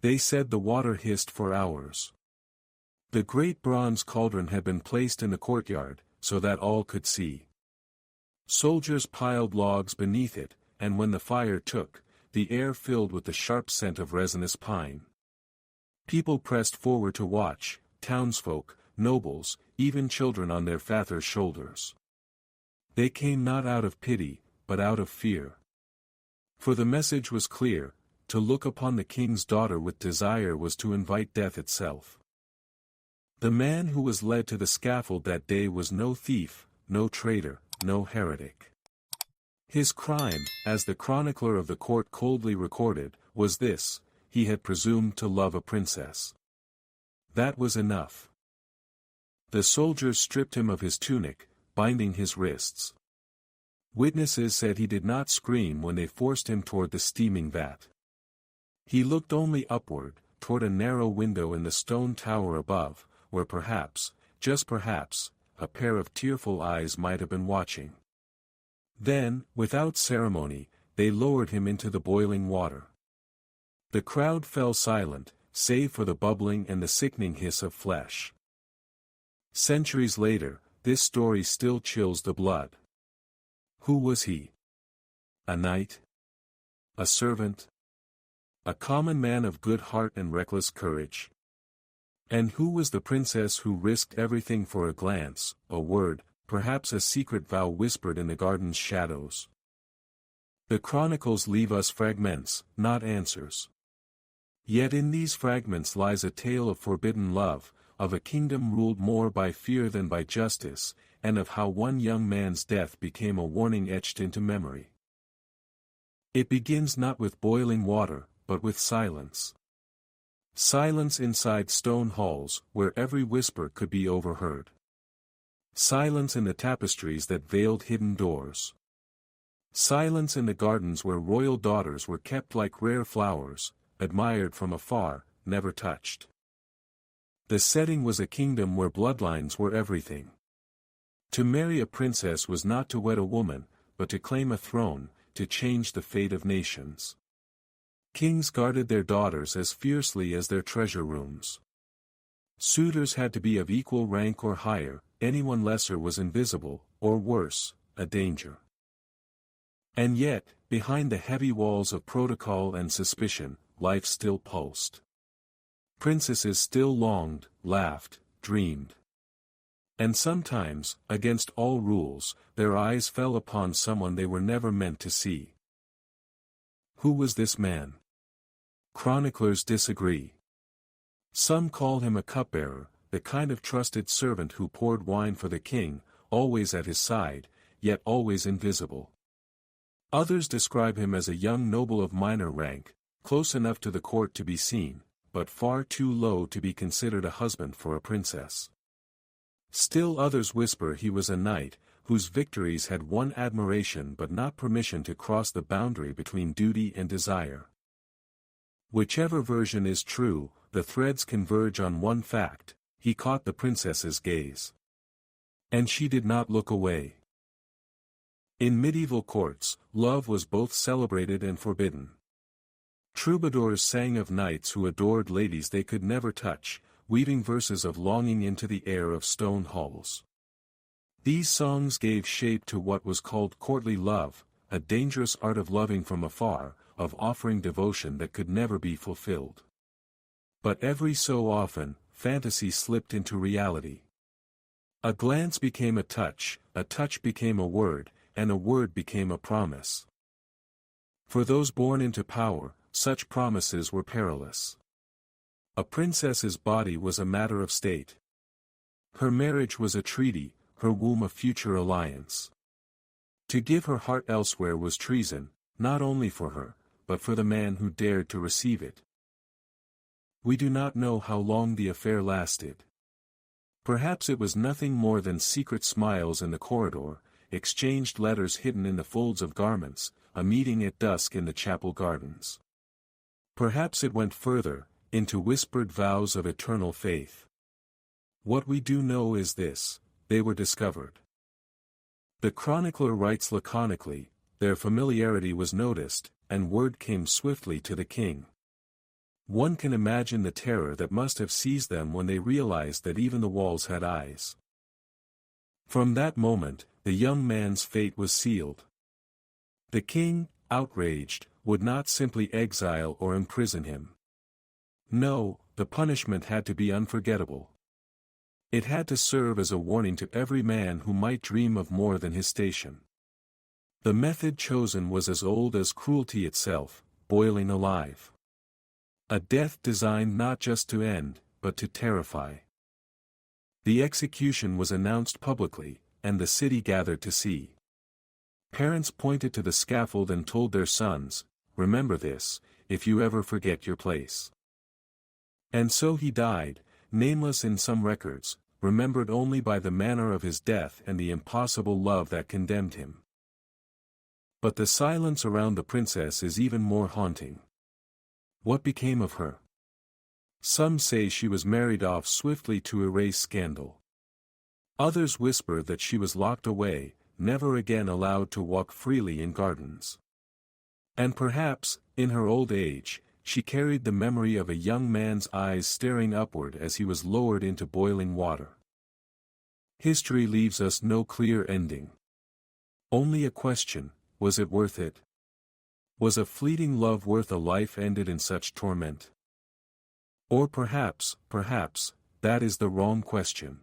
They said the water hissed for hours. The great bronze cauldron had been placed in the courtyard, so that all could see. Soldiers piled logs beneath it, and when the fire took, the air filled with the sharp scent of resinous pine. People pressed forward to watch, townsfolk, nobles, even children on their father's shoulders. They came not out of pity, but out of fear. For the message was clear: to look upon the king's daughter with desire was to invite death itself. The man who was led to the scaffold that day was no thief, no traitor, no heretic. His crime, as the chronicler of the court coldly recorded, was this: he had presumed to love a princess. That was enough. The soldiers stripped him of his tunic, binding his wrists. Witnesses said he did not scream when they forced him toward the steaming vat. He looked only upward, toward a narrow window in the stone tower above, where perhaps, just perhaps, a pair of tearful eyes might have been watching. Then, without ceremony, they lowered him into the boiling water. The crowd fell silent, save for the bubbling and the sickening hiss of flesh. Centuries later, this story still chills the blood. Who was he? A knight? A servant? A common man of good heart and reckless courage? And who was the princess who risked everything for a glance, a word, perhaps a secret vow whispered in the garden's shadows? The chronicles leave us fragments, not answers. Yet in these fragments lies a tale of forbidden love, of a kingdom ruled more by fear than by justice, and of how one young man's death became a warning etched into memory. It begins not with boiling water, but with silence. Silence inside stone halls, where every whisper could be overheard. Silence in the tapestries that veiled hidden doors. Silence in the gardens where royal daughters were kept like rare flowers, admired from afar, never touched. The setting was a kingdom where bloodlines were everything. To marry a princess was not to wed a woman, but to claim a throne, to change the fate of nations. Kings guarded their daughters as fiercely as their treasure rooms. Suitors had to be of equal rank or higher, anyone lesser was invisible, or worse, a danger. And yet, behind the heavy walls of protocol and suspicion, life still pulsed. Princesses still longed, laughed, dreamed. And sometimes, against all rules, their eyes fell upon someone they were never meant to see. Who was this man? Chroniclers disagree. Some call him a cupbearer, the kind of trusted servant who poured wine for the king, always at his side, yet always invisible. Others describe him as a young noble of minor rank, close enough to the court to be seen, but far too low to be considered a husband for a princess. Still others whisper he was a knight, whose victories had won admiration but not permission to cross the boundary between duty and desire. Whichever version is true, the threads converge on one fact: he caught the princess's gaze. And she did not look away. In medieval courts, love was both celebrated and forbidden. Troubadours sang of knights who adored ladies they could never touch, weaving verses of longing into the air of stone halls. These songs gave shape to what was called courtly love, a dangerous art of loving from afar, of offering devotion that could never be fulfilled. But every so often, fantasy slipped into reality. A glance became a touch became a word, and a word became a promise. For those born into power, such promises were perilous. A princess's body was a matter of state. Her marriage was a treaty, her womb a future alliance. To give her heart elsewhere was treason, not only for her, but for the man who dared to receive it. We do not know how long the affair lasted. Perhaps it was nothing more than secret smiles in the corridor, exchanged letters hidden in the folds of garments, a meeting at dusk in the chapel gardens. Perhaps it went further, into whispered vows of eternal faith. What we do know is this: they were discovered. The chronicler writes laconically, their familiarity was noticed, and word came swiftly to the king. One can imagine the terror that must have seized them when they realized that even the walls had eyes. From that moment, the young man's fate was sealed. The king, outraged, would not simply exile or imprison him. No, the punishment had to be unforgettable. It had to serve as a warning to every man who might dream of more than his station. The method chosen was as old as cruelty itself, boiling alive. A death designed not just to end, but to terrify. The execution was announced publicly, and the city gathered to see. Parents pointed to the scaffold and told their sons, "Remember this, if you ever forget your place." And so he died, nameless in some records, remembered only by the manner of his death and the impossible love that condemned him. But the silence around the princess is even more haunting. What became of her? Some say she was married off swiftly to erase scandal. Others whisper that she was locked away, never again allowed to walk freely in gardens. And perhaps, in her old age, she carried the memory of a young man's eyes staring upward as he was lowered into boiling water. History leaves us no clear ending. Only a question: was it worth it? Was a fleeting love worth a life ended in such torment? Or perhaps, that is the wrong question.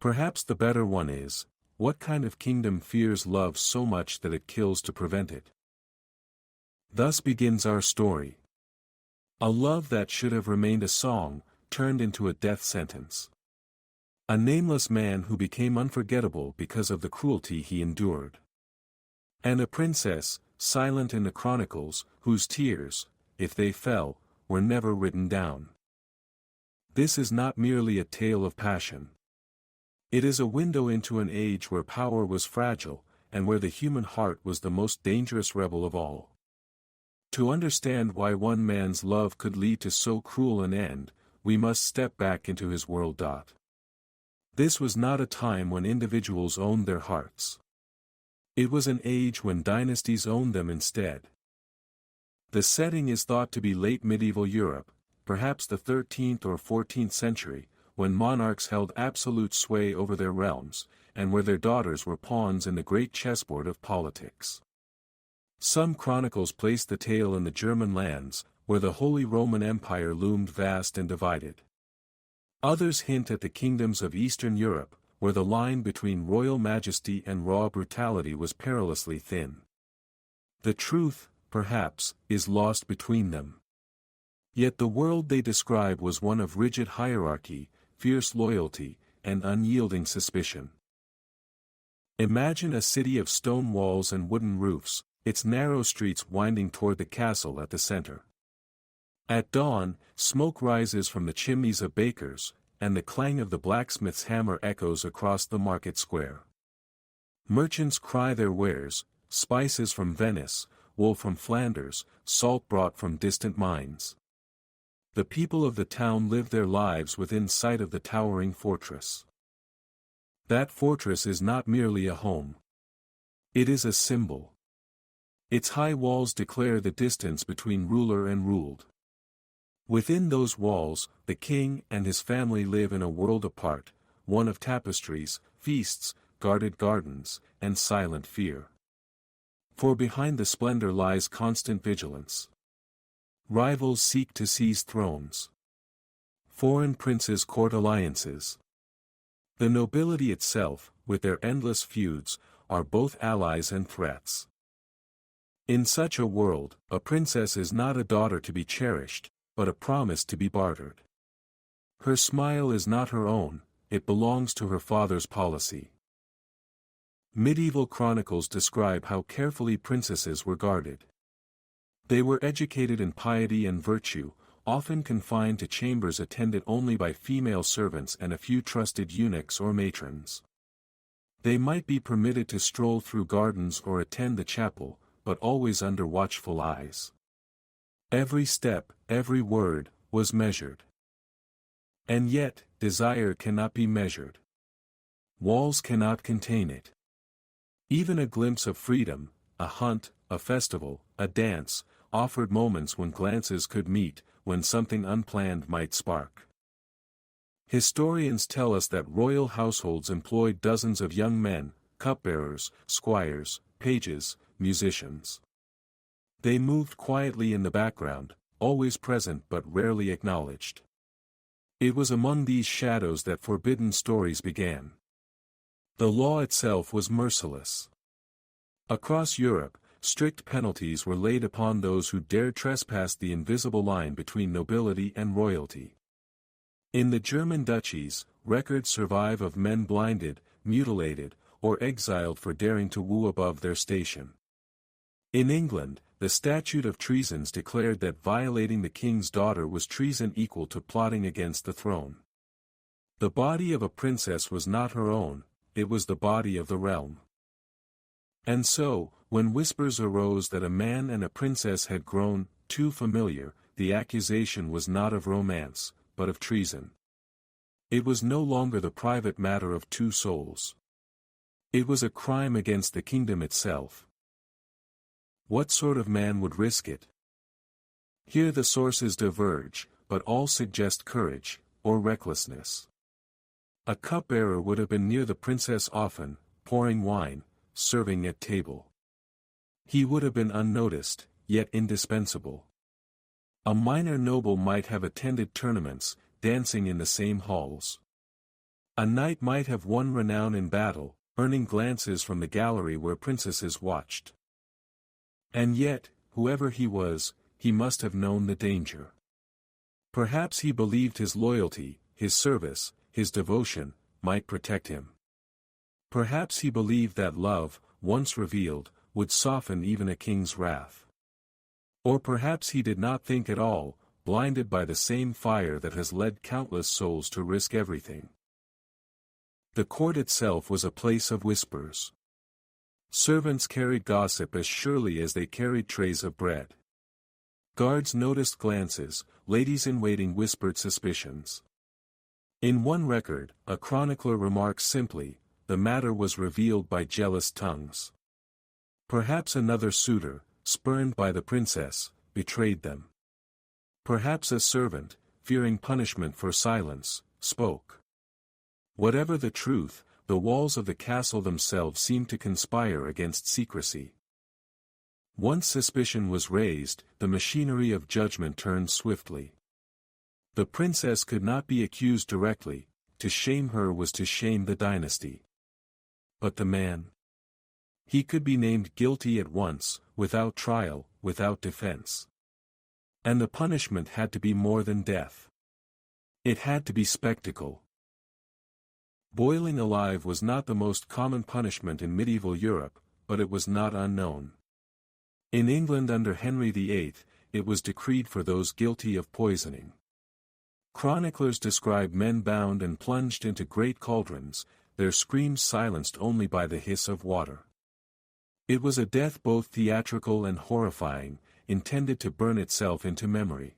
Perhaps the better one is, what kind of kingdom fears love so much that it kills to prevent it? Thus begins our story. A love that should have remained a song, turned into a death sentence. A nameless man who became unforgettable because of the cruelty he endured. And a princess, silent in the chronicles, whose tears, if they fell, were never written down. This is not merely a tale of passion. It is a window into an age where power was fragile, and where the human heart was the most dangerous rebel of all. To understand why one man's love could lead to so cruel an end, we must step back into his world. This was not a time when individuals owned their hearts. It was an age when dynasties owned them instead. The setting is thought to be late medieval Europe, perhaps the 13th or 14th century, when monarchs held absolute sway over their realms, and where their daughters were pawns in the great chessboard of politics. Some chronicles place the tale in the German lands, where the Holy Roman Empire loomed vast and divided. Others hint at the kingdoms of Eastern Europe, where the line between royal majesty and raw brutality was perilously thin. The truth, perhaps, is lost between them. Yet the world they describe was one of rigid hierarchy, fierce loyalty, and unyielding suspicion. Imagine a city of stone walls and wooden roofs, its narrow streets winding toward the castle at the center. At dawn, smoke rises from the chimneys of bakers, and the clang of the blacksmith's hammer echoes across the market square. Merchants cry their wares, spices from Venice, wool from Flanders, salt brought from distant mines. The people of the town live their lives within sight of the towering fortress. That fortress is not merely a home. It is a symbol. Its high walls declare the distance between ruler and ruled. Within those walls, the king and his family live in a world apart, one of tapestries, feasts, guarded gardens, and silent fear. For behind the splendor lies constant vigilance. Rivals seek to seize thrones. Foreign princes court alliances. The nobility itself, with their endless feuds, are both allies and threats. In such a world, a princess is not a daughter to be cherished, but a promise to be bartered. Her smile is not her own, it belongs to her father's policy. Medieval chronicles describe how carefully princesses were guarded. They were educated in piety and virtue, often confined to chambers attended only by female servants and a few trusted eunuchs or matrons. They might be permitted to stroll through gardens or attend the chapel, but always under watchful eyes. Every step, every word, was measured. And yet, desire cannot be measured. Walls cannot contain it. Even a glimpse of freedom, a hunt, a festival, a dance, offered moments when glances could meet, when something unplanned might spark. Historians tell us that royal households employed dozens of young men, cupbearers, squires, pages, musicians. They moved quietly in the background, always present but rarely acknowledged. It was among these shadows that forbidden stories began. The law itself was merciless. Across Europe, strict penalties were laid upon those who dared trespass the invisible line between nobility and royalty. In the German duchies, records survive of men blinded, mutilated, or exiled for daring to woo above their station. In England, the Statute of Treasons declared that violating the king's daughter was treason equal to plotting against the throne. The body of a princess was not her own, it was the body of the realm. And so, when whispers arose that a man and a princess had grown too familiar, the accusation was not of romance, but of treason. It was no longer the private matter of two souls. It was a crime against the kingdom itself. What sort of man would risk it? Here the sources diverge, but all suggest courage, or recklessness. A cupbearer would have been near the princess often, pouring wine, serving at table. He would have been unnoticed, yet indispensable. A minor noble might have attended tournaments, dancing in the same halls. A knight might have won renown in battle, earning glances from the gallery where princesses watched. And yet, whoever he was, he must have known the danger. Perhaps he believed his loyalty, his service, his devotion, might protect him. Perhaps he believed that love, once revealed, would soften even a king's wrath. Or perhaps he did not think at all, blinded by the same fire that has led countless souls to risk everything. The court itself was a place of whispers. Servants carried gossip as surely as they carried trays of bread. Guards noticed glances, ladies-in-waiting whispered suspicions. In one record, a chronicler remarks simply, "The matter was revealed by jealous tongues." Perhaps another suitor, spurned by the princess, betrayed them. Perhaps a servant, fearing punishment for silence, spoke. Whatever the truth, the walls of the castle themselves seemed to conspire against secrecy. Once suspicion was raised, the machinery of judgment turned swiftly. The princess could not be accused directly, to shame her was to shame the dynasty. But the man? He could be named guilty at once, without trial, without defense. And the punishment had to be more than death. It had to be spectacle. Boiling alive was not the most common punishment in medieval Europe, but it was not unknown. In England under Henry VIII, it was decreed for those guilty of poisoning. Chroniclers describe men bound and plunged into great cauldrons, their screams silenced only by the hiss of water. It was a death both theatrical and horrifying, intended to burn itself into memory.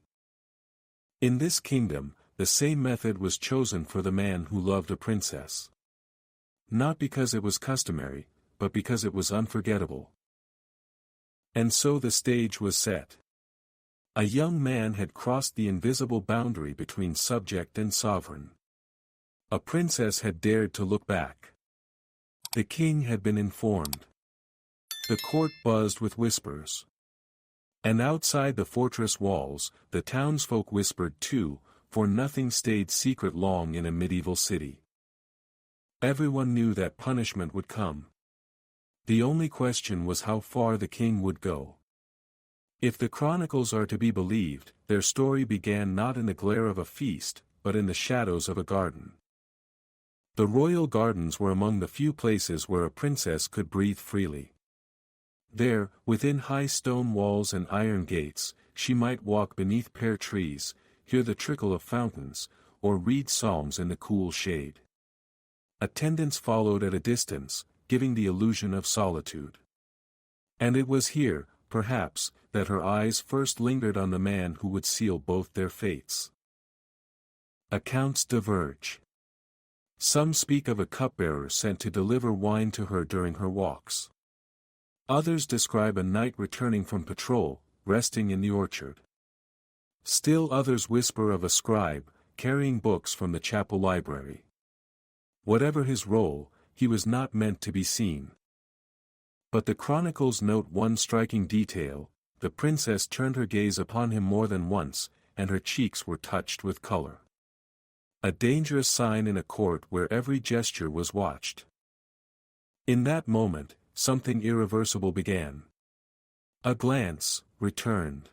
In this kingdom, the same method was chosen for the man who loved a princess. Not because it was customary, but because it was unforgettable. And so the stage was set. A young man had crossed the invisible boundary between subject and sovereign. A princess had dared to look back. The king had been informed. The court buzzed with whispers. And outside the fortress walls, the townsfolk whispered too, for nothing stayed secret long in a medieval city. Everyone knew that punishment would come. The only question was how far the king would go. If the chronicles are to be believed, their story began not in the glare of a feast, but in the shadows of a garden. The royal gardens were among the few places where a princess could breathe freely. There, within high stone walls and iron gates, she might walk beneath pear trees, hear the trickle of fountains, or read psalms in the cool shade. Attendants followed at a distance, giving the illusion of solitude. And it was here, perhaps, that her eyes first lingered on the man who would seal both their fates. Accounts diverge. Some speak of a cupbearer sent to deliver wine to her during her walks. Others describe a knight returning from patrol, resting in the orchard. Still others whisper of a scribe, carrying books from the chapel library. Whatever his role, he was not meant to be seen. But the chronicles note one striking detail: the princess turned her gaze upon him more than once, and her cheeks were touched with color. A dangerous sign in a court where every gesture was watched. In that moment, something irreversible began. A glance returned.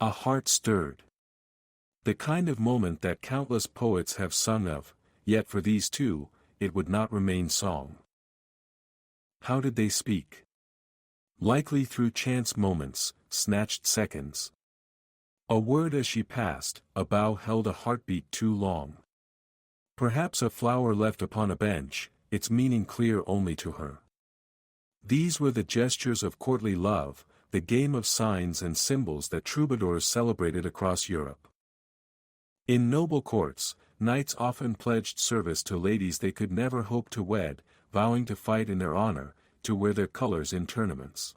A heart stirred. The kind of moment that countless poets have sung of, yet for these two, it would not remain song. How did they speak? Likely through chance moments, snatched seconds. A word as she passed, a bow held a heartbeat too long. Perhaps a flower left upon a bench, its meaning clear only to her. These were the gestures of courtly love, the game of signs and symbols that troubadours celebrated across Europe. In noble courts, knights often pledged service to ladies they could never hope to wed, vowing to fight in their honor, to wear their colors in tournaments.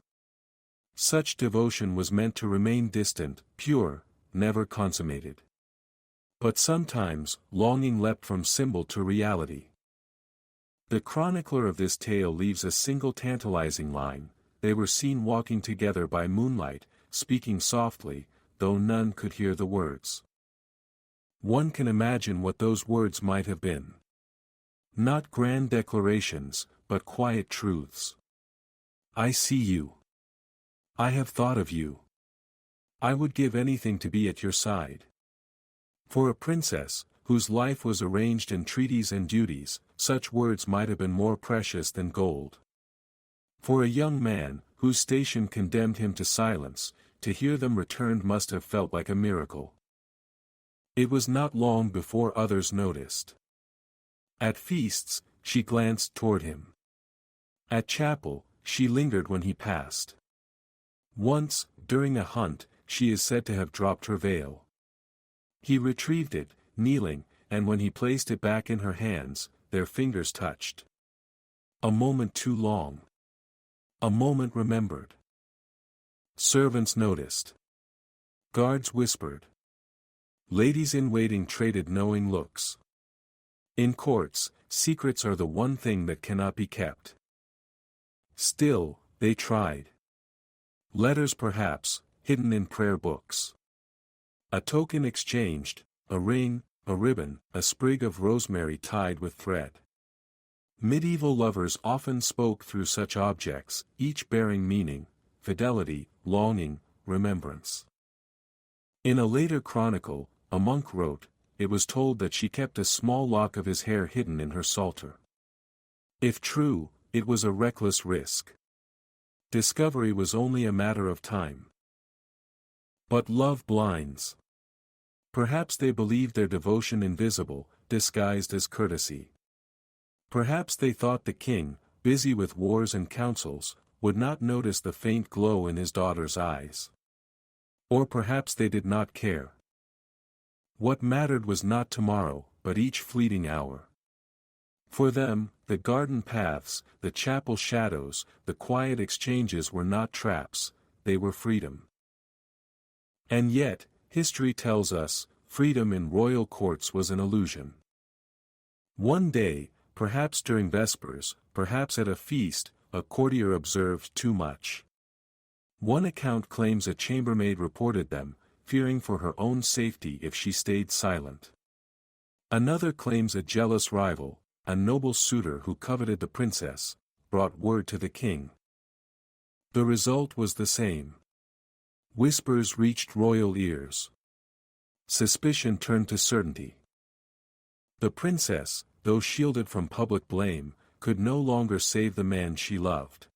Such devotion was meant to remain distant, pure, never consummated. But sometimes, longing leapt from symbol to reality. The chronicler of this tale leaves a single tantalizing line: they were seen walking together by moonlight, speaking softly, though none could hear the words. One can imagine what those words might have been. Not grand declarations, but quiet truths. I see you. I have thought of you. I would give anything to be at your side. For a princess, whose life was arranged in treaties and duties, such words might have been more precious than gold. For a young man, whose station condemned him to silence, to hear them returned must have felt like a miracle. It was not long before others noticed. At feasts, she glanced toward him. At chapel, she lingered when he passed. Once, during a hunt, she is said to have dropped her veil. He retrieved it, kneeling, and when he placed it back in her hands, their fingers touched. A moment too long. A moment remembered. Servants noticed. Guards whispered. Ladies in waiting traded knowing looks. In courts, secrets are the one thing that cannot be kept. Still, they tried. Letters perhaps, hidden in prayer books. A token exchanged, a ring, a ribbon, a sprig of rosemary tied with thread. Medieval lovers often spoke through such objects, each bearing meaning, fidelity, longing, remembrance. In a later chronicle, a monk wrote, it was told that she kept a small lock of his hair hidden in her psalter. If true, it was a reckless risk. Discovery was only a matter of time. But love blinds. Perhaps they believed their devotion invisible, disguised as courtesy. Perhaps they thought the king, busy with wars and councils, would not notice the faint glow in his daughter's eyes. Or perhaps they did not care. What mattered was not tomorrow, but each fleeting hour. For them, the garden paths, the chapel shadows, the quiet exchanges were not traps, they were freedom. And yet, history tells us, freedom in royal courts was an illusion. One day, perhaps during vespers, perhaps at a feast, a courtier observed too much. One account claims a chambermaid reported them, fearing for her own safety if she stayed silent. Another claims a jealous rival, a noble suitor who coveted the princess, brought word to the king. The result was the same. Whispers reached royal ears. Suspicion turned to certainty. The princess, though shielded from public blame, could no longer save the man she loved.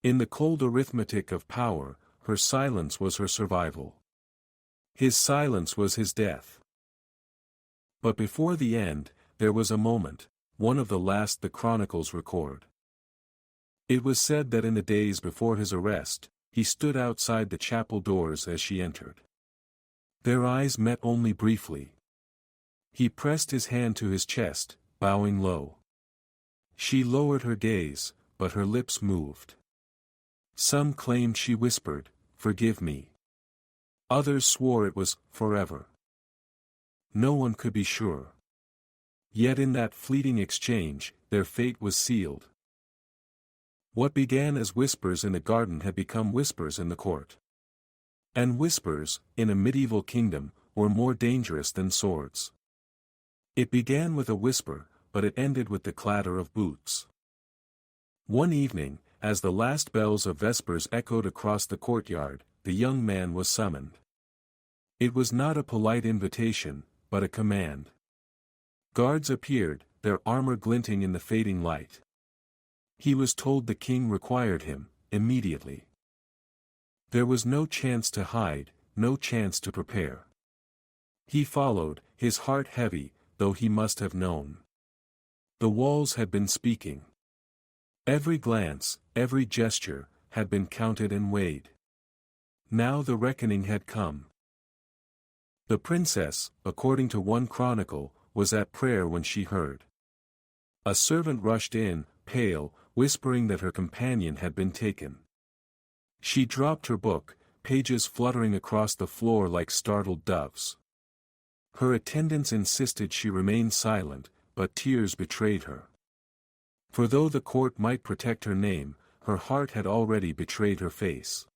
In the cold arithmetic of power, her silence was her survival. His silence was his death. But before the end, there was a moment, one of the last the chronicles record. It was said that in the days before his arrest, he stood outside the chapel doors as she entered. Their eyes met only briefly. He pressed his hand to his chest, bowing low. She lowered her gaze, but her lips moved. Some claimed she whispered, "Forgive me." Others swore it was forever. No one could be sure. Yet in that fleeting exchange, their fate was sealed. What began as whispers in the garden had become whispers in the court. And whispers, in a medieval kingdom, were more dangerous than swords. It began with a whisper, but it ended with the clatter of boots. One evening, as the last bells of vespers echoed across the courtyard, the young man was summoned. It was not a polite invitation, but a command. Guards appeared, their armor glinting in the fading light. He was told the king required him, immediately. There was no chance to hide, no chance to prepare. He followed, his heart heavy, though he must have known. The walls had been speaking. Every glance, every gesture, had been counted and weighed. Now the reckoning had come. The princess, according to one chronicle, was at prayer when she heard. A servant rushed in, pale, whispering that her companion had been taken. She dropped her book, pages fluttering across the floor like startled doves. Her attendants insisted she remain silent, but tears betrayed her. For though the court might protect her name, her heart had already betrayed her face.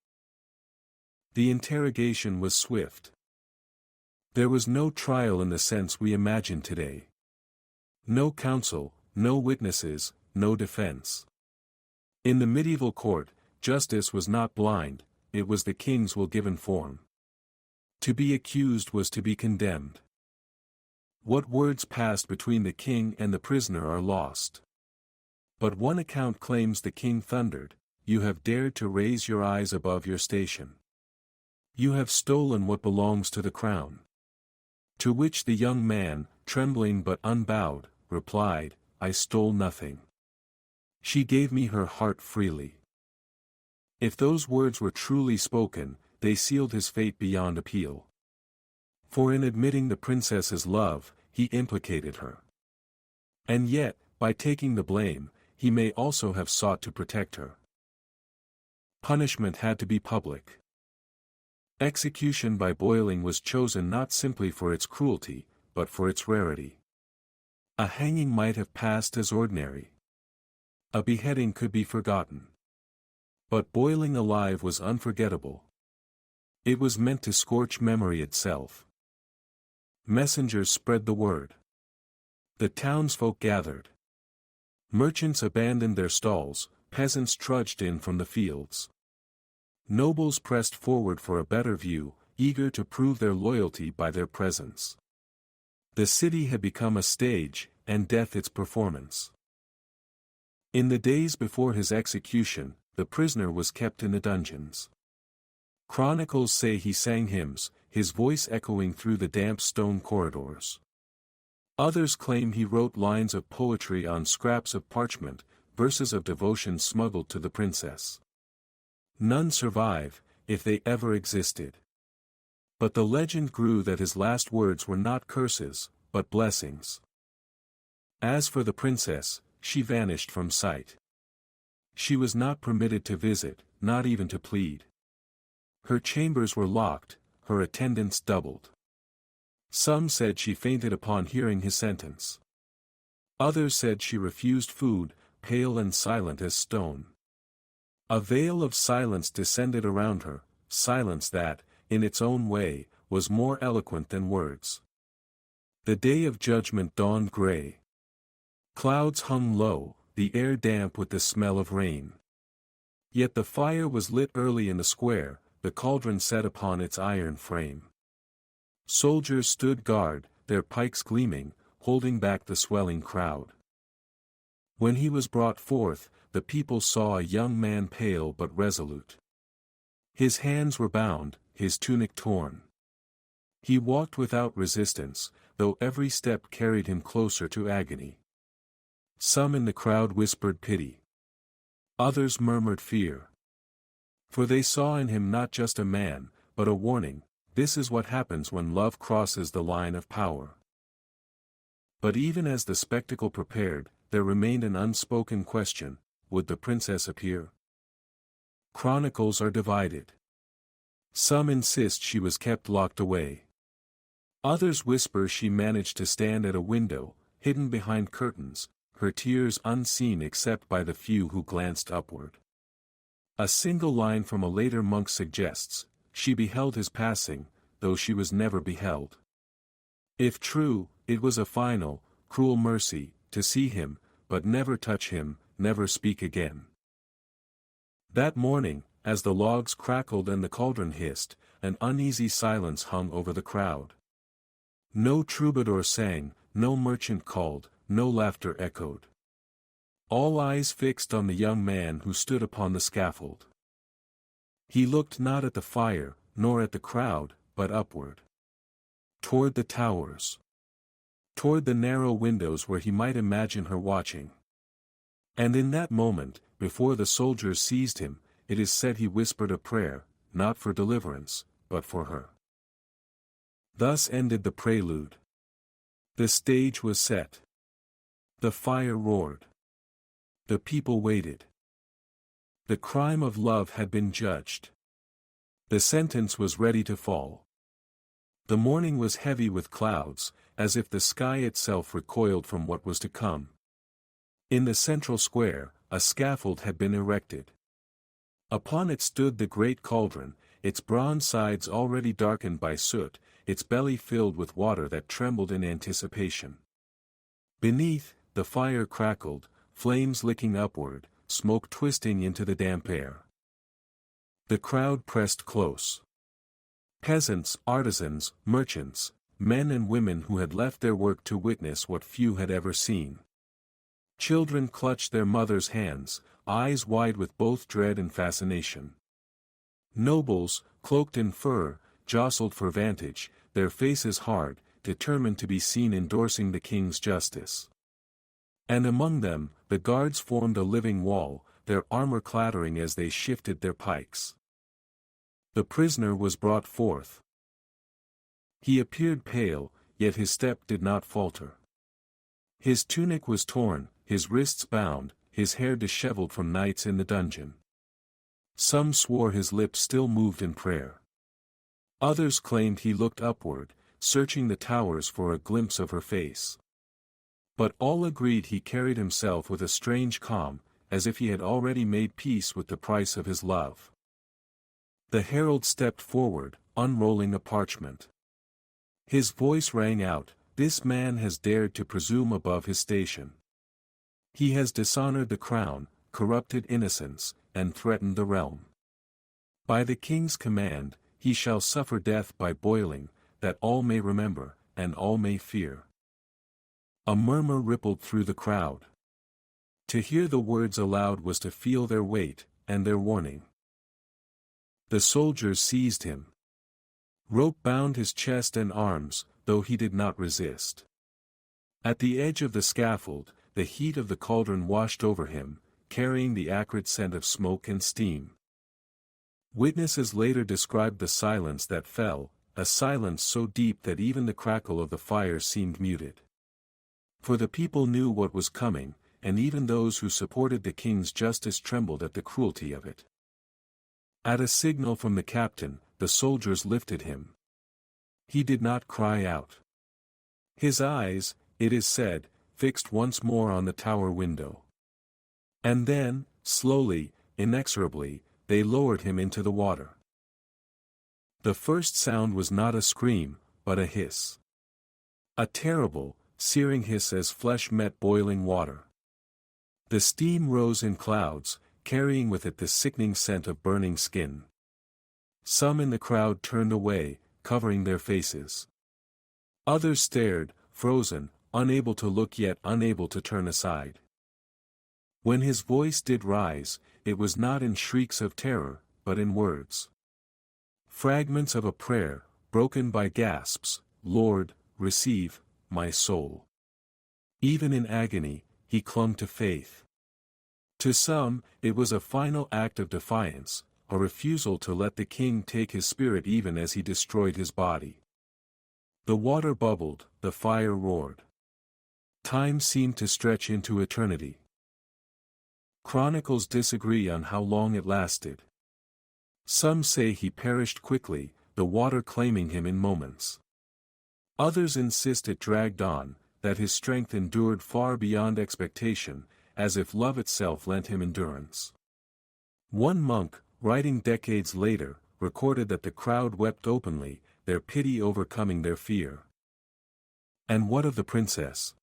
The interrogation was swift. There was no trial in the sense we imagine today. No counsel, no witnesses, no defense. In the medieval court, justice was not blind, it was the king's will-given form. To be accused was to be condemned. What words passed between the king and the prisoner are lost. But one account claims the king thundered, "You have dared to raise your eyes above your station. You have stolen what belongs to the crown." To which the young man, trembling but unbowed, replied, "I stole nothing. She gave me her heart freely." If those words were truly spoken, they sealed his fate beyond appeal. For in admitting the princess's love, he implicated her. And yet, by taking the blame, he may also have sought to protect her. Punishment had to be public. Execution by boiling was chosen not simply for its cruelty, but for its rarity. A hanging might have passed as ordinary. A beheading could be forgotten. But boiling alive was unforgettable. It was meant to scorch memory itself. Messengers spread the word. The townsfolk gathered. Merchants abandoned their stalls, peasants trudged in from the fields. Nobles pressed forward for a better view, eager to prove their loyalty by their presence. The city had become a stage, and death its performance. In the days before his execution, the prisoner was kept in the dungeons. Chronicles say he sang hymns, his voice echoing through the damp stone corridors. Others claim he wrote lines of poetry on scraps of parchment, verses of devotion smuggled to the princess. None survive, if they ever existed. But the legend grew that his last words were not curses, but blessings. As for the princess, she vanished from sight. She was not permitted to visit, not even to plead. Her chambers were locked, her attendants doubled. Some said she fainted upon hearing his sentence. Others said she refused food, pale and silent as stone. A veil of silence descended around her, silence that, in its own way, was more eloquent than words. The day of judgment dawned gray. Clouds hung low, the air damp with the smell of rain. Yet the fire was lit early in the square, the cauldron set upon its iron frame. Soldiers stood guard, their pikes gleaming, holding back the swelling crowd. When he was brought forth, the people saw a young man pale but resolute. His hands were bound, his tunic torn. He walked without resistance, though every step carried him closer to agony. Some in the crowd whispered pity. Others murmured fear. For they saw in him not just a man, but a warning. This is what happens when love crosses the line of power. But even as the spectacle prepared, there remained an unspoken question: would the princess appear? Chronicles are divided. Some insist she was kept locked away. Others whisper she managed to stand at a window, hidden behind curtains, her tears unseen except by the few who glanced upward. A single line from a later monk suggests, she beheld his passing, though she was never beheld. If true, it was a final, cruel mercy, to see him, but never touch him, never speak again. That morning, as the logs crackled and the cauldron hissed, an uneasy silence hung over the crowd. No troubadour sang, no merchant called, no laughter echoed. All eyes fixed on the young man who stood upon the scaffold. He looked not at the fire, nor at the crowd, but upward. Toward the towers. Toward the narrow windows where he might imagine her watching. And in that moment, before the soldiers seized him, it is said he whispered a prayer, not for deliverance, but for her. Thus ended the prelude. The stage was set. The fire roared. The people waited. The crime of love had been judged. The sentence was ready to fall. The morning was heavy with clouds, as if the sky itself recoiled from what was to come. In the central square, a scaffold had been erected. Upon it stood the great cauldron, its bronze sides already darkened by soot, its belly filled with water that trembled in anticipation. Beneath, the fire crackled, flames licking upward, smoke twisting into the damp air. The crowd pressed close. Peasants, artisans, merchants, men and women who had left their work to witness what few had ever seen. Children clutched their mothers' hands, eyes wide with both dread and fascination. Nobles, cloaked in fur, jostled for vantage, their faces hard, determined to be seen endorsing the king's justice. And among them, the guards formed a living wall, their armor clattering as they shifted their pikes. The prisoner was brought forth. He appeared pale, yet his step did not falter. His tunic was torn, his wrists bound, his hair disheveled from nights in the dungeon. Some swore his lips still moved in prayer. Others claimed he looked upward, searching the towers for a glimpse of her face. But all agreed he carried himself with a strange calm, as if he had already made peace with the price of his love. The herald stepped forward, unrolling a parchment. His voice rang out, "This man has dared to presume above his station. He has dishonored the crown, corrupted innocence, and threatened the realm. By the king's command, he shall suffer death by boiling, that all may remember, and all may fear." A murmur rippled through the crowd. To hear the words aloud was to feel their weight, and their warning. The soldiers seized him. Rope bound his chest and arms, though he did not resist. At the edge of the scaffold, the heat of the cauldron washed over him, carrying the acrid scent of smoke and steam. Witnesses later described the silence that fell, a silence so deep that even the crackle of the fire seemed muted. For the people knew what was coming, and even those who supported the king's justice trembled at the cruelty of it. At a signal from the captain, the soldiers lifted him. He did not cry out. His eyes, it is said, fixed once more on the tower window. And then, slowly, inexorably, they lowered him into the water. The first sound was not a scream, but a hiss. A terrible, searing hiss as flesh met boiling water. The steam rose in clouds, carrying with it the sickening scent of burning skin. Some in the crowd turned away, covering their faces. Others stared, frozen, unable to look yet unable to turn aside. When his voice did rise, it was not in shrieks of terror, but in words. Fragments of a prayer, broken by gasps, "Lord, receive my soul." Even in agony, he clung to faith. To some, it was a final act of defiance, a refusal to let the king take his spirit even as he destroyed his body. The water bubbled, the fire roared. Time seemed to stretch into eternity. Chronicles disagree on how long it lasted. Some say he perished quickly, the water claiming him in moments. Others insist it dragged on, that his strength endured far beyond expectation, as if love itself lent him endurance. One monk, writing decades later, recorded that the crowd wept openly, their pity overcoming their fear. And what of the princess?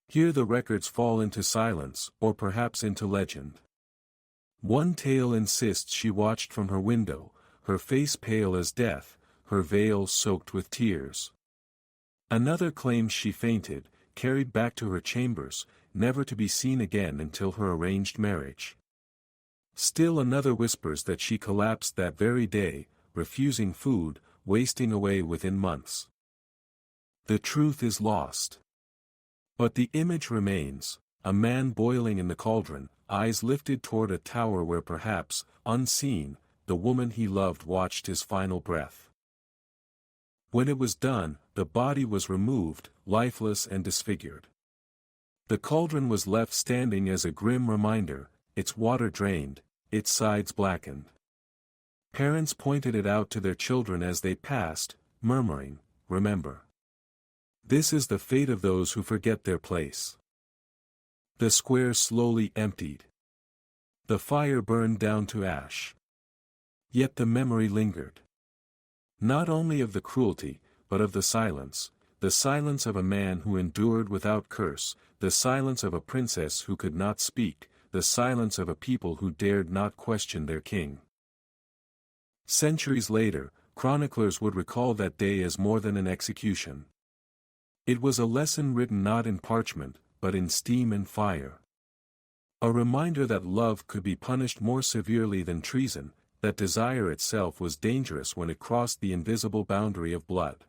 Here the records fall into silence, or perhaps into legend. One tale insists she watched from her window, her face pale as death, her veil soaked with tears. Another claims she fainted, carried back to her chambers, never to be seen again until her arranged marriage. Still another whispers that she collapsed that very day, refusing food, wasting away within months. The truth is lost. But the image remains, a man boiling in the cauldron, eyes lifted toward a tower where perhaps, unseen, the woman he loved watched his final breath. When it was done, the body was removed, lifeless and disfigured. The cauldron was left standing as a grim reminder, its water drained, its sides blackened. Parents pointed it out to their children as they passed, murmuring, "Remember. This is the fate of those who forget their place." The square slowly emptied. The fire burned down to ash. Yet the memory lingered. Not only of the cruelty, but of the silence of a man who endured without curse, the silence of a princess who could not speak, the silence of a people who dared not question their king. Centuries later, chroniclers would recall that day as more than an execution. It was a lesson written not in parchment, but in steam and fire. A reminder that love could be punished more severely than treason, that desire itself was dangerous when it crossed the invisible boundary of blood.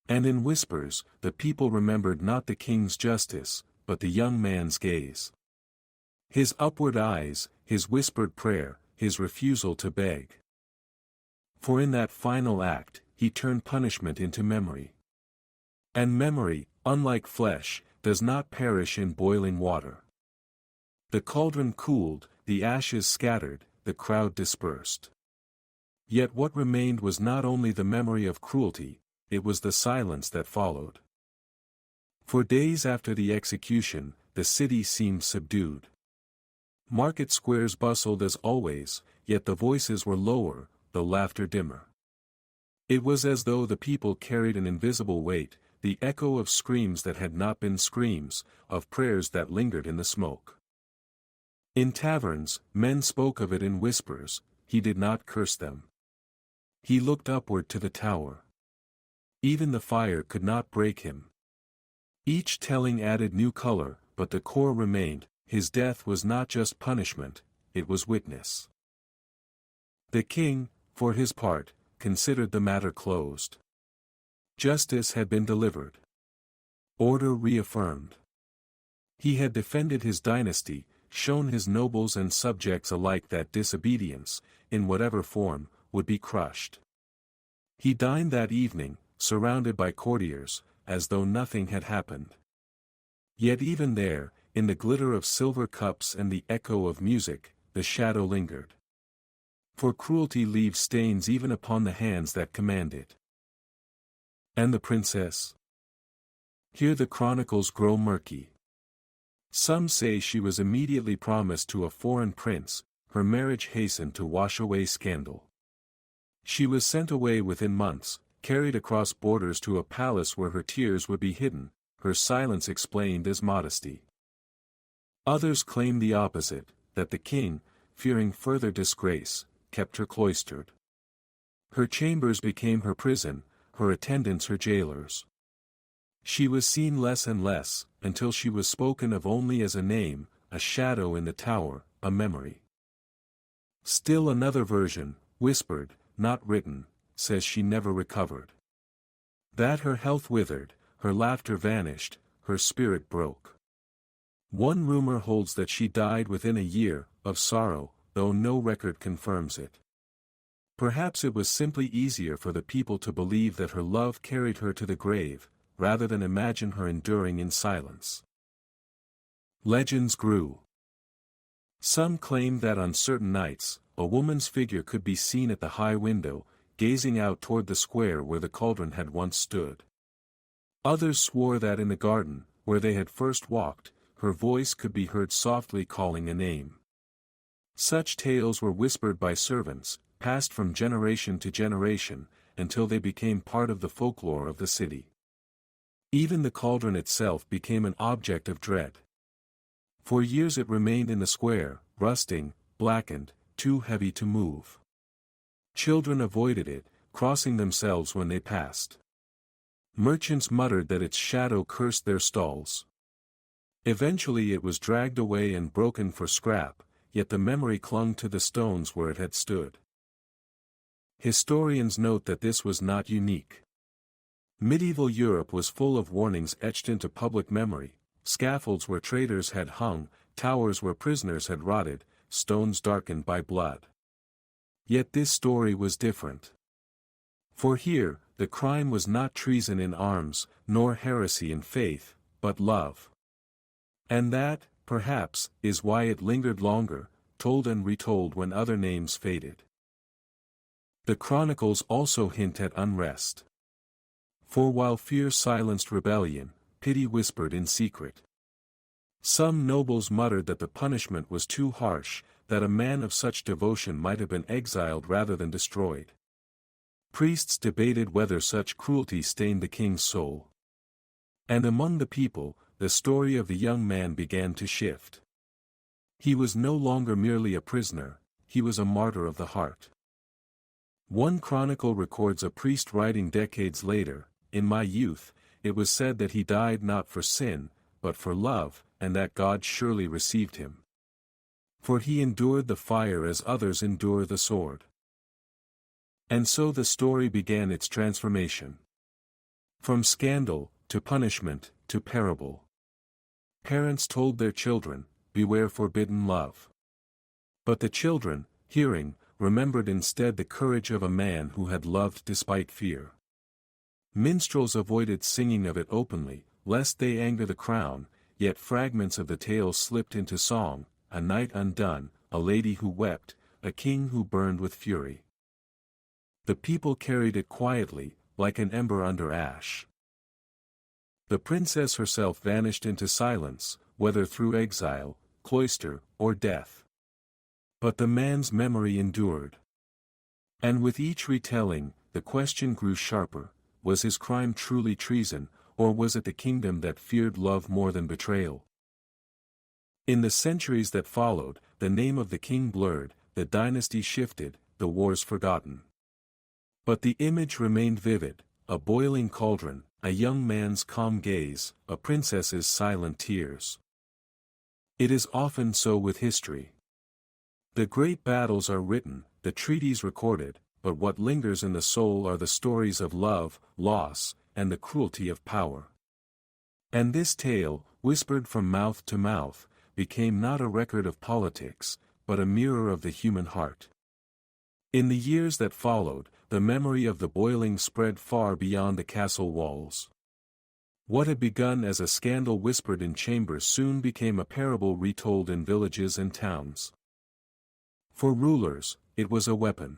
And in whispers, the people remembered not the king's justice, but the young man's gaze. His upward eyes, his whispered prayer, his refusal to beg. For in that final act, he turned punishment into memory. And memory, unlike flesh, does not perish in boiling water. The cauldron cooled, the ashes scattered, the crowd dispersed. Yet what remained was not only the memory of cruelty, it was the silence that followed. For days after the execution, the city seemed subdued. Market squares bustled as always, yet the voices were lower, the laughter dimmer. It was as though the people carried an invisible weight, the echo of screams that had not been screams, of prayers that lingered in the smoke. In taverns, men spoke of it in whispers, he did not curse them. He looked upward to the tower. Even the fire could not break him. Each telling added new color, but the core remained, his death was not just punishment, it was witness. The king, for his part, considered the matter closed. Justice had been delivered. Order reaffirmed. He had defended his dynasty, shown his nobles and subjects alike that disobedience, in whatever form, would be crushed. He dined that evening, surrounded by courtiers, as though nothing had happened. Yet even there, in the glitter of silver cups and the echo of music, the shadow lingered. For cruelty leaves stains even upon the hands that command it. And the princess? Here the chronicles grow murky. Some say she was immediately promised to a foreign prince, her marriage hastened to wash away scandal. She was sent away within months, carried across borders to a palace where her tears would be hidden, her silence explained as modesty. Others claim the opposite, that the king, fearing further disgrace, kept her cloistered. Her chambers became her prison, her attendants her jailers. She was seen less and less, until she was spoken of only as a name, a shadow in the tower, a memory. Still another version, whispered, not written, says she never recovered. That her health withered, her laughter vanished, her spirit broke. One rumor holds that she died within a year, of sorrow, though no record confirms it. Perhaps it was simply easier for the people to believe that her love carried her to the grave, rather than imagine her enduring in silence. Legends grew. Some claimed that on certain nights, a woman's figure could be seen at the high window, gazing out toward the square where the cauldron had once stood. Others swore that in the garden, where they had first walked, her voice could be heard softly calling a name. Such tales were whispered by servants, passed from generation to generation, until they became part of the folklore of the city. Even the cauldron itself became an object of dread. For years it remained in the square, rusting, blackened, too heavy to move. Children avoided it, crossing themselves when they passed. Merchants muttered that its shadow cursed their stalls. Eventually it was dragged away and broken for scrap, yet the memory clung to the stones where it had stood. Historians note that this was not unique. Medieval Europe was full of warnings etched into public memory: scaffolds where traitors had hung, towers where prisoners had rotted, stones darkened by blood. Yet this story was different. For here, the crime was not treason in arms, nor heresy in faith, but love. And that, perhaps, is why it lingered longer, told and retold when other names faded. The chronicles also hint at unrest. For while fear silenced rebellion, pity whispered in secret. Some nobles muttered that the punishment was too harsh, that a man of such devotion might have been exiled rather than destroyed. Priests debated whether such cruelty stained the king's soul. And among the people, the story of the young man began to shift. He was no longer merely a prisoner, he was a martyr of the heart. One chronicle records a priest writing decades later, "In my youth, it was said that he died not for sin, but for love, and that God surely received him. For he endured the fire as others endure the sword." And so the story began its transformation. From scandal, to punishment, to parable. Parents told their children, "Beware forbidden love." But the children, hearing, remembered instead the courage of a man who had loved despite fear. Minstrels avoided singing of it openly, lest they anger the crown, yet fragments of the tale slipped into song: a knight undone, a lady who wept, a king who burned with fury. The people carried it quietly, like an ember under ash. The princess herself vanished into silence, whether through exile, cloister, or death. But the man's memory endured. And with each retelling, the question grew sharper: was his crime truly treason, or was it the kingdom that feared love more than betrayal? In the centuries that followed, the name of the king blurred, the dynasty shifted, the wars forgotten. But the image remained vivid: a boiling cauldron, a young man's calm gaze, a princess's silent tears. It is often so with history. The great battles are written, the treaties recorded, but what lingers in the soul are the stories of love, loss, and the cruelty of power. And this tale, whispered from mouth to mouth, became not a record of politics, but a mirror of the human heart. In the years that followed, the memory of the boiling spread far beyond the castle walls. What had begun as a scandal whispered in chambers soon became a parable retold in villages and towns. For rulers, it was a weapon.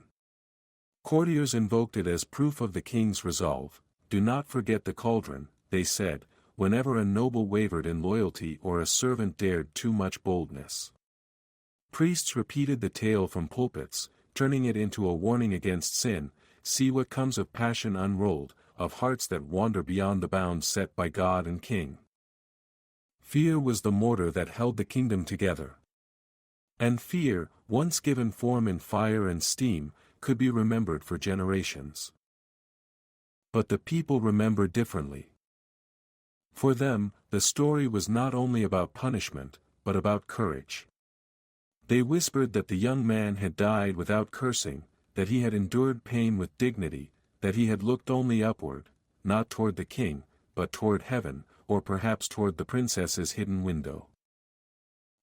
Courtiers invoked it as proof of the king's resolve. "Do not forget the cauldron," they said, whenever a noble wavered in loyalty or a servant dared too much boldness. Priests repeated the tale from pulpits, turning it into a warning against sin: "See what comes of passion unrolled, of hearts that wander beyond the bounds set by God and King." Fear was the mortar that held the kingdom together. And fear, once given form in fire and steam, could be remembered for generations. But the people remembered differently. For them, the story was not only about punishment, but about courage. They whispered that the young man had died without cursing, that he had endured pain with dignity, that he had looked only upward, not toward the king, but toward heaven, or perhaps toward the princess's hidden window.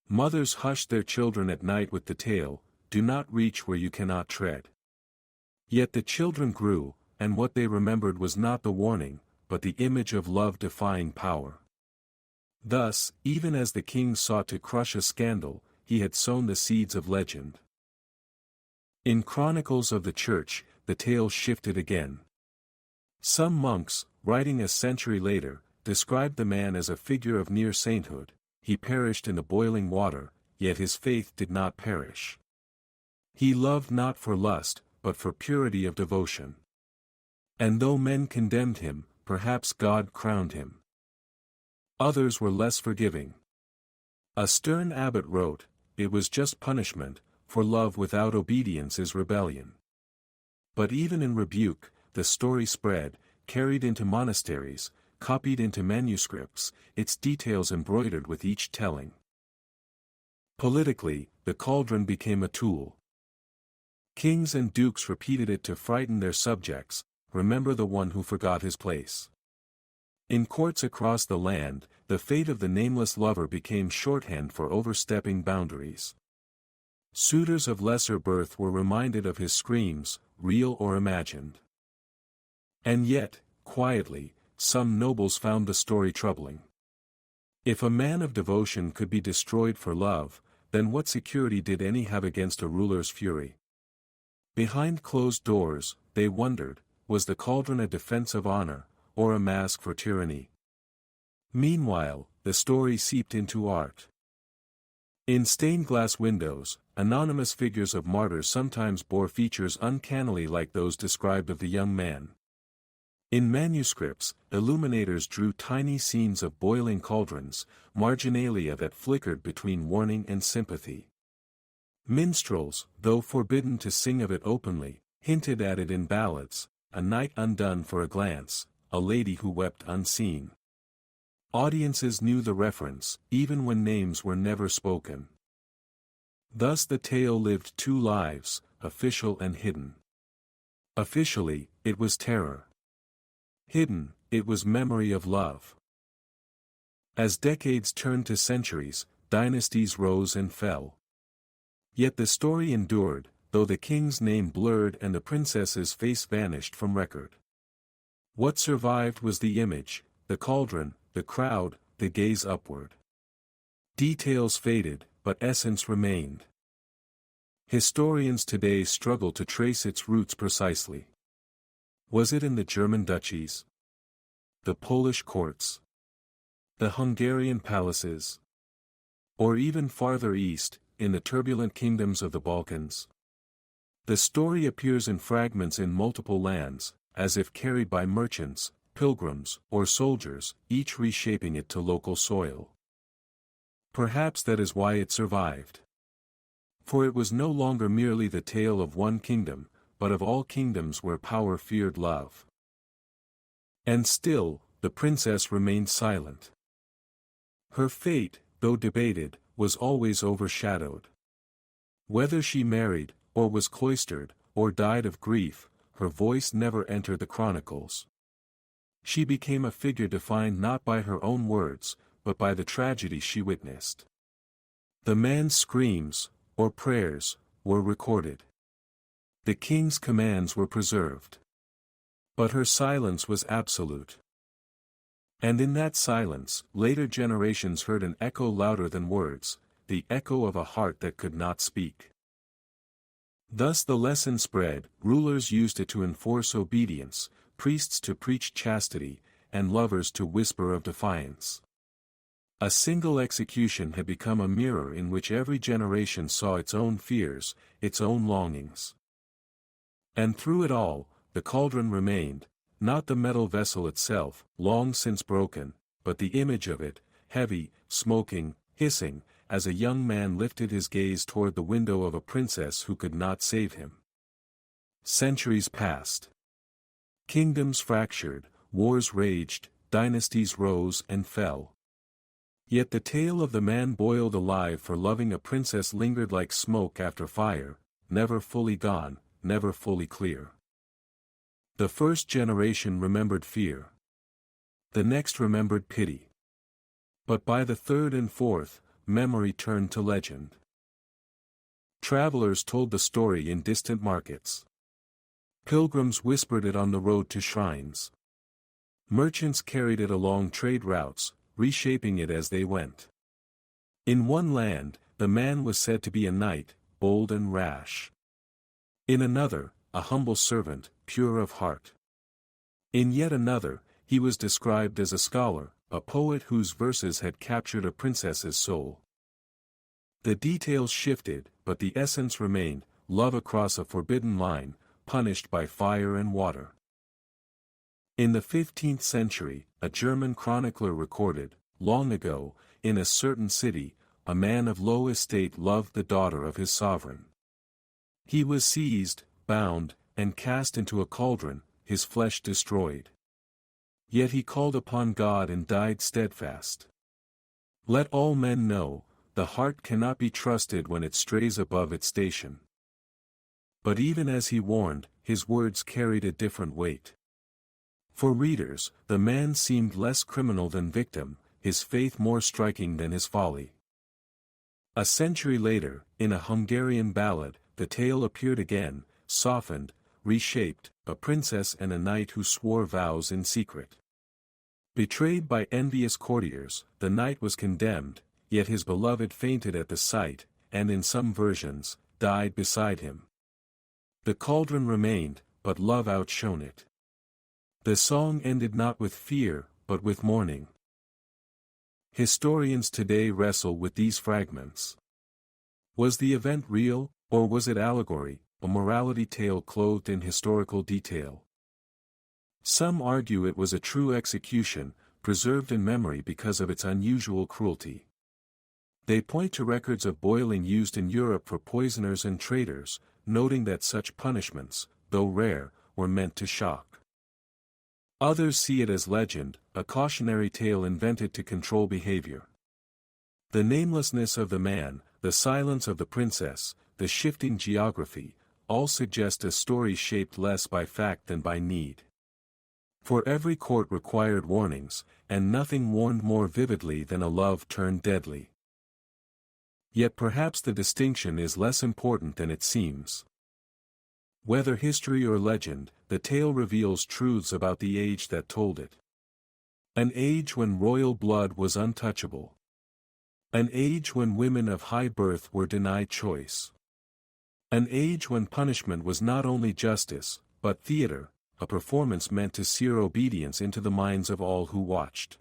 Mothers hushed their children at night with the tale, "Do not reach where you cannot tread." Yet the children grew, and what they remembered was not the warning, but the image of love defying power. Thus, even as the king sought to crush a scandal, he had sown the seeds of legend. In Chronicles of the Church, the tale shifted again. Some monks, writing a century later, described the man as a figure of near sainthood. He perished in the boiling water, yet his faith did not perish. He loved not for lust, but for purity of devotion. And though men condemned him, perhaps God crowned him. Others were less forgiving. A stern abbot wrote, "It was just punishment, for love without obedience is rebellion." But even in rebuke, the story spread, carried into monasteries, copied into manuscripts, its details embroidered with each telling. Politically, the cauldron became a tool. Kings and dukes repeated it to frighten their subjects, "Remember the one who forgot his place." In courts across the land, the fate of the nameless lover became shorthand for overstepping boundaries. Suitors of lesser birth were reminded of his screams, real or imagined. And yet, quietly, some nobles found the story troubling. If a man of devotion could be destroyed for love, then what security did any have against a ruler's fury? Behind closed doors, they wondered, was the cauldron a defense of honor, or a mask for tyranny? Meanwhile, the story seeped into art. In stained glass windows, anonymous figures of martyrs sometimes bore features uncannily like those described of the young man. In manuscripts, illuminators drew tiny scenes of boiling cauldrons, marginalia that flickered between warning and sympathy. Minstrels, though forbidden to sing of it openly, hinted at it in ballads, a night undone for a glance, a lady who wept unseen. Audiences knew the reference, even when names were never spoken. Thus the tale lived two lives, official and hidden. Officially, it was terror. Hidden, it was memory of love. As decades turned to centuries, dynasties rose and fell. Yet the story endured, though the king's name blurred and the princess's face vanished from record. What survived was the image, the cauldron, the crowd, the gaze upward. Details faded, but essence remained. Historians today struggle to trace its roots precisely. Was it in the German duchies? The Polish courts? The Hungarian palaces? Or even farther east, in the turbulent kingdoms of the Balkans? The story appears in fragments in multiple lands, as if carried by merchants, pilgrims, or soldiers, each reshaping it to local soil. Perhaps that is why it survived. For it was no longer merely the tale of one kingdom, but of all kingdoms where power feared love. And still, the princess remained silent. Her fate, though debated, was always overshadowed. Whether she married, or was cloistered, or died of grief, her voice never entered the chronicles. She became a figure defined not by her own words, but by the tragedy she witnessed. The man's screams, or prayers, were recorded. The king's commands were preserved. But her silence was absolute. And in that silence, later generations heard an echo louder than words, the echo of a heart that could not speak. Thus the lesson spread, rulers used it to enforce obedience, priests to preach chastity, and lovers to whisper of defiance. A single execution had become a mirror in which every generation saw its own fears, its own longings. And through it all, the cauldron remained, not the metal vessel itself, long since broken, but the image of it, heavy, smoking, hissing, as a young man lifted his gaze toward the window of a princess who could not save him. Centuries passed. Kingdoms fractured, wars raged, dynasties rose and fell. Yet the tale of the man boiled alive for loving a princess lingered like smoke after fire, never fully gone, never fully clear. The first generation remembered fear. The next remembered pity. But by the third and fourth, memory turned to legend. Travelers told the story in distant markets. Pilgrims whispered it on the road to shrines. Merchants carried it along trade routes, reshaping it as they went. In one land, the man was said to be a knight, bold and rash. In another, a humble servant, pure of heart. In yet another, he was described as a scholar, a poet whose verses had captured a princess's soul. The details shifted, but the essence remained: love across a forbidden line, punished by fire and water. In the 15th century, a German chronicler recorded, long ago, in a certain city, a man of low estate loved the daughter of his sovereign. He was seized, bound, and cast into a cauldron, his flesh destroyed. Yet he called upon God and died steadfast. Let all men know, the heart cannot be trusted when it strays above its station. But even as he warned, his words carried a different weight. For readers, the man seemed less criminal than victim, his faith more striking than his folly. A century later, in a Hungarian ballad, the tale appeared again, softened, reshaped, a princess and a knight who swore vows in secret. Betrayed by envious courtiers, the knight was condemned, yet his beloved fainted at the sight, and in some versions, died beside him. The cauldron remained, but love outshone it. The song ended not with fear, but with mourning. Historians today wrestle with these fragments. Was the event real, or was it allegory, a morality tale clothed in historical detail? Some argue it was a true execution, preserved in memory because of its unusual cruelty. They point to records of boiling used in Europe for poisoners and traitors, noting that such punishments, though rare, were meant to shock. Others see it as legend, a cautionary tale invented to control behavior. The namelessness of the man, the silence of the princess, the shifting geography, all suggest a story shaped less by fact than by need. For every court required warnings, and nothing warned more vividly than a love turned deadly. Yet perhaps the distinction is less important than it seems. Whether history or legend, the tale reveals truths about the age that told it. An age when royal blood was untouchable. An age when women of high birth were denied choice. An age when punishment was not only justice, but theater, a performance meant to sear obedience into the minds of all who watched.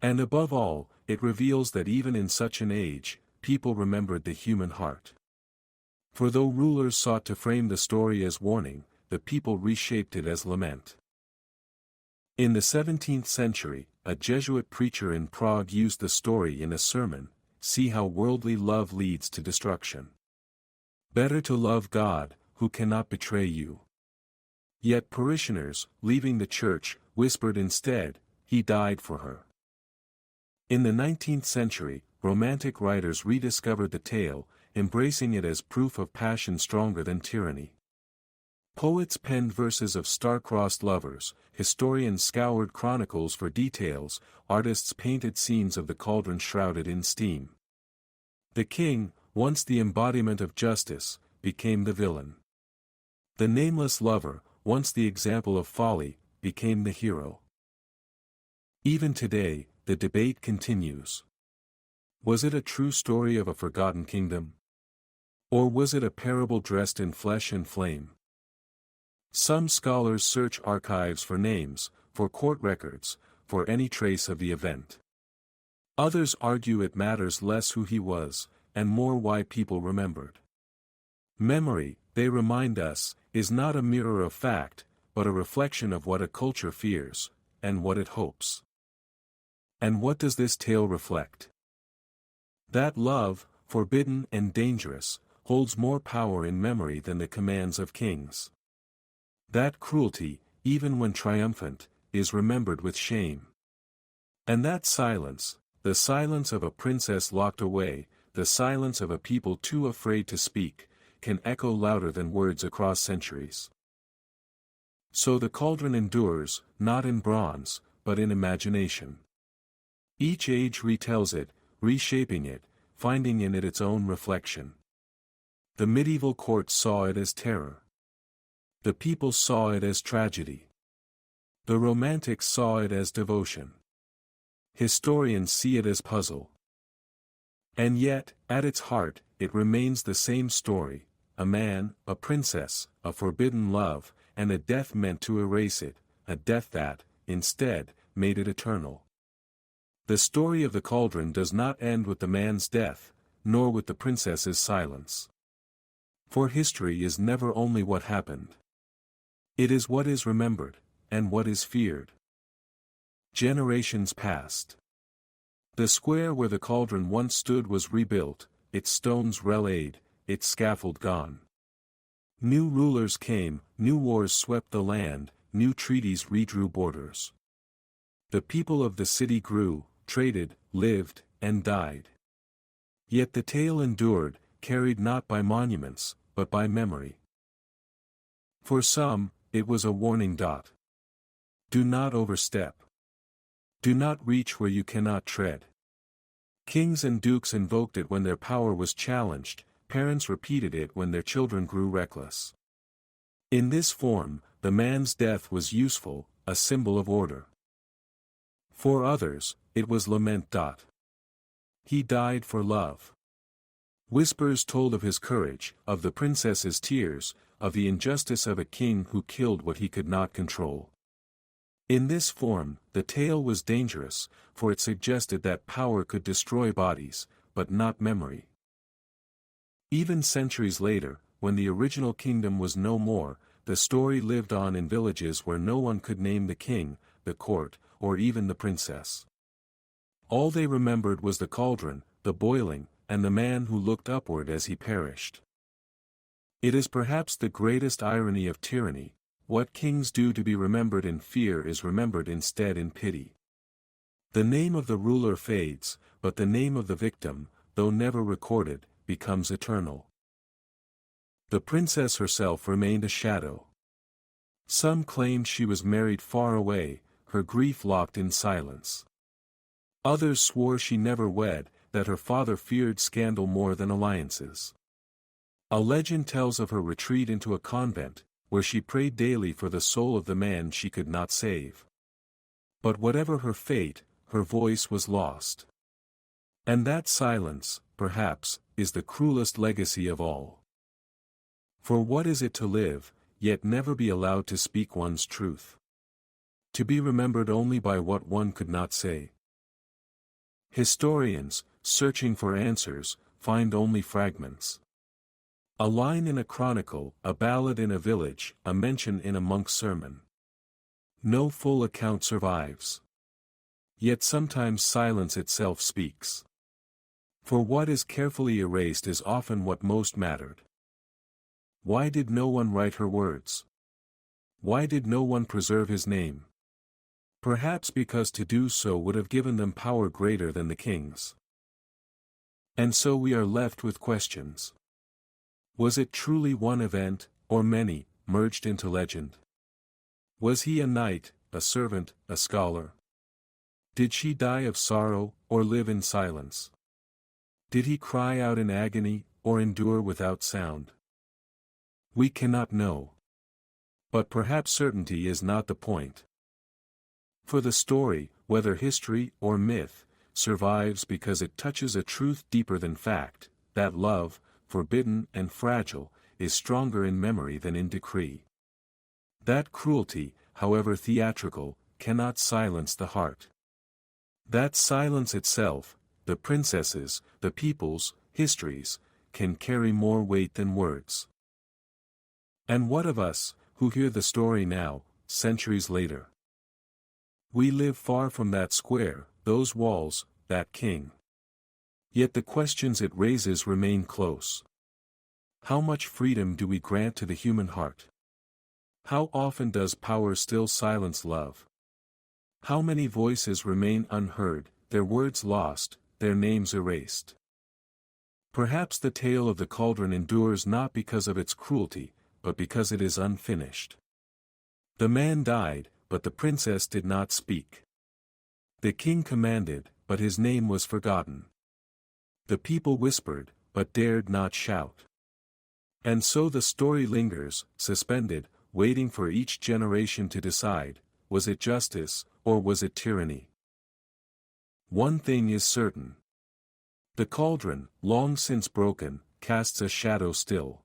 And above all, it reveals that even in such an age, people remembered the human heart. For though rulers sought to frame the story as warning, the people reshaped it as lament. In the 17th century, a Jesuit preacher in Prague used the story in a sermon: "See how worldly love leads to destruction. Better to love God, who cannot betray you." Yet parishioners, leaving the church, whispered instead, "He died for her." In the 19th century, Romantic writers rediscovered the tale, embracing it as proof of passion stronger than tyranny. Poets penned verses of star-crossed lovers, historians scoured chronicles for details, artists painted scenes of the cauldron shrouded in steam. The king, once the embodiment of justice, became the villain. The nameless lover, once the example of folly, became the hero. Even today, the debate continues. Was it a true story of a forgotten kingdom? Or was it a parable dressed in flesh and flame? Some scholars search archives for names, for court records, for any trace of the event. Others argue it matters less who he was, and more why people remembered. Memory, they remind us, is not a mirror of fact, but a reflection of what a culture fears, and what it hopes. And what does this tale reflect? That love, forbidden and dangerous, holds more power in memory than the commands of kings. That cruelty, even when triumphant, is remembered with shame. And that silence, the silence of a princess locked away, the silence of a people too afraid to speak, can echo louder than words across centuries. So the cauldron endures, not in bronze, but in imagination. Each age retells it, reshaping it, finding in it its own reflection. The medieval court saw it as terror. The people saw it as tragedy. The Romantics saw it as devotion. Historians see it as puzzle. And yet, at its heart, it remains the same story, a man, a princess, a forbidden love, and a death meant to erase it, a death that, instead, made it eternal. The story of the cauldron does not end with the man's death, nor with the princess's silence. For history is never only what happened. It is what is remembered, and what is feared. Generations passed. The square where the cauldron once stood was rebuilt, its stones relaid, its scaffold gone. New rulers came, new wars swept the land, new treaties redrew borders. The people of the city grew, traded, lived, and died. Yet the tale endured, carried not by monuments, but by memory. For some, it was a warning dot. Do not overstep. Do not reach where you cannot tread. Kings and dukes invoked it when their power was challenged, parents repeated it when their children grew reckless. In this form, the man's death was useful, a symbol of order. For others, it was lament. He died for love. Whispers told of his courage, of the princess's tears, of the injustice of a king who killed what he could not control. In this form, the tale was dangerous, for it suggested that power could destroy bodies, but not memory. Even centuries later, when the original kingdom was no more, the story lived on in villages where no one could name the king, the court, or even the princess. All they remembered was the cauldron, the boiling, and the man who looked upward as he perished. It is perhaps the greatest irony of tyranny: what kings do to be remembered in fear is remembered instead in pity. The name of the ruler fades, but the name of the victim, though never recorded, becomes eternal. The princess herself remained a shadow. Some claimed she was married far away, her grief locked in silence. Others swore she never wed, that her father feared scandal more than alliances. A legend tells of her retreat into a convent, where she prayed daily for the soul of the man she could not save. But whatever her fate, her voice was lost. And that silence, perhaps, is the cruelest legacy of all. For what is it to live, yet never be allowed to speak one's truth? To be remembered only by what one could not say. Historians, searching for answers, find only fragments. A line in a chronicle, a ballad in a village, a mention in a monk's sermon. No full account survives. Yet sometimes silence itself speaks. For what is carefully erased is often what most mattered. Why did no one write her words? Why did no one preserve his name? Perhaps because to do so would have given them power greater than the king's. And so we are left with questions. Was it truly one event, or many, merged into legend? Was he a knight, a servant, a scholar? Did she die of sorrow, or live in silence? Did he cry out in agony, or endure without sound? We cannot know. But perhaps certainty is not the point. For the story, whether history or myth, survives because it touches a truth deeper than fact, that love, forbidden and fragile, is stronger in memory than in decree. That cruelty, however theatrical, cannot silence the heart. That silence itself, the princesses, the peoples, histories, can carry more weight than words. And what of us, who hear the story now, centuries later? We live far from that square, those walls, that king. Yet the questions it raises remain close. How much freedom do we grant to the human heart? How often does power still silence love? How many voices remain unheard, their words lost, their names erased? Perhaps the tale of the cauldron endures not because of its cruelty, but because it is unfinished. The man died, but the princess did not speak. The king commanded, but his name was forgotten. The people whispered, but dared not shout. And so the story lingers, suspended, waiting for each generation to decide, was it justice, or was it tyranny? One thing is certain. The cauldron, long since broken, casts a shadow still.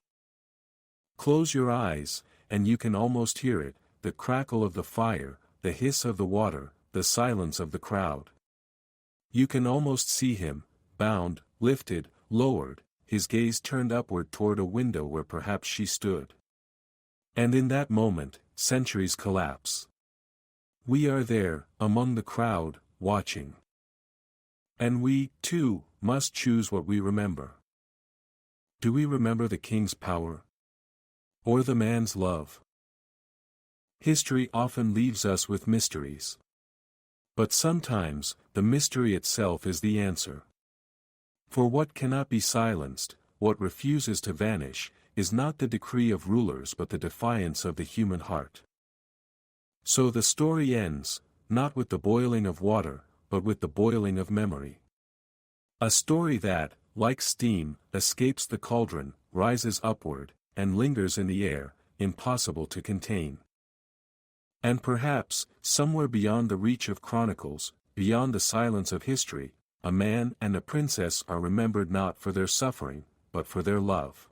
Close your eyes, and you can almost hear it, the crackle of the fire, the hiss of the water, the silence of the crowd. You can almost see him, bound, lifted, lowered, his gaze turned upward toward a window where perhaps she stood. And in that moment, centuries collapse. We are there, among the crowd, watching. And we, too, must choose what we remember. Do we remember the king's power? Or the man's love? History often leaves us with mysteries. But sometimes, the mystery itself is the answer. For what cannot be silenced, what refuses to vanish, is not the decree of rulers but the defiance of the human heart. So the story ends, not with the boiling of water, but with the boiling of memory. A story that, like steam, escapes the cauldron, rises upward, and lingers in the air, impossible to contain. And perhaps, somewhere beyond the reach of chronicles, beyond the silence of history, a man and a princess are remembered not for their suffering, but for their love.